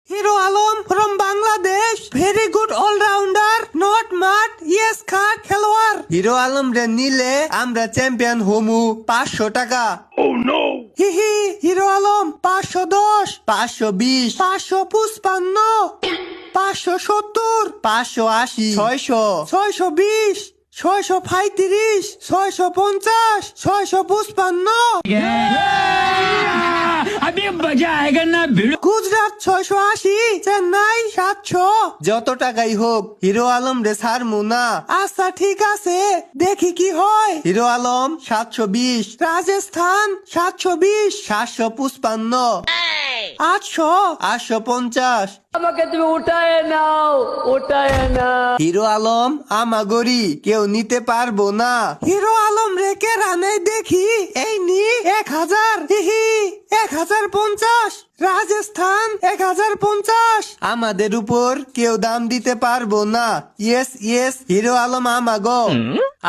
Hero Alam from Bangladesh, very good all-rounder, not mad, yes card খেলোয়াড়। Hero Alam রে নিলে আমরা চ্যাম্পিয়ন হমু 500 টাকা। হিহি হিরো আলম 510, 520, 555, 570, 580, 600, 620, 635, 650, 655। গুজরাট 680, চেন্নাই 700। যত টাকাই হোক হিরো আলম রে ছাড়মু না। আচ্ছা ঠিক আছে, দেখি কি হয়। হিরো আলম 720, রাজস্থান 720, 755, 800, 850। আমাকে তুমি উঠায় নাও। হিরো আলম আমাগরি কেউ নিতে পারবো না। হিরো আলম রেখে রানে দেখি এই নি 1000, হিহি 1050, রাজস্থান 1050। আমাদের উপর কেউ দাম দিতে পারবো না। ইয়েস ইয়েস হিরো আলম আমাগো।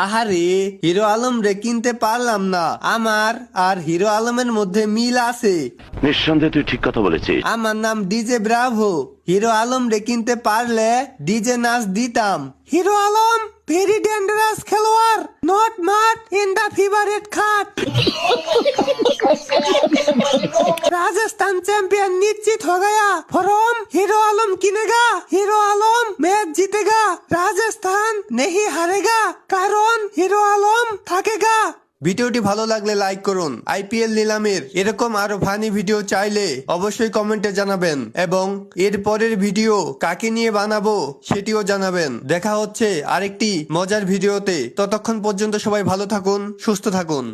আহারে হিরো আলম রে কিনতে পারলাম না। আমার আর হিরো আলমের মধ্যে মিল আছে। নিঃসন্দেহে তুই ঠিক কথা বলেছিস। আমার নাম ডিজে ব্রাভো। হিরো আলম রে কিনতে পারলে ডিজে নাচ দিতাম। হিরো আলম ভেরি ডেঞ্জারাস খেলোয়াড়, not mad in the favourite খাট। राजस्थान चैंपियन निश्चित हो गया। फॉर्म हीरो आलम किनेगा, हीरो आलम मैच जीतेगा, राजस्थान नहीं हारेगा কারণ হিরো আলম থাকেগা। ভিডিওটি ভালো লাগলে লাইক করুন। আইপিএল নিলামের এরকম আরো ফানি ভিডিও চাইলে অবশ্যই কমেন্টে জানাবেন এবং এর পরের ভিডিও কাকে নিয়ে বানাবো সেটিও জানাবেন। দেখা হচ্ছে আরেকটি মজার ভিডিওতে। ততক্ষণ পর্যন্ত সবাই ভালো থাকুন, সুস্থ থাকুন।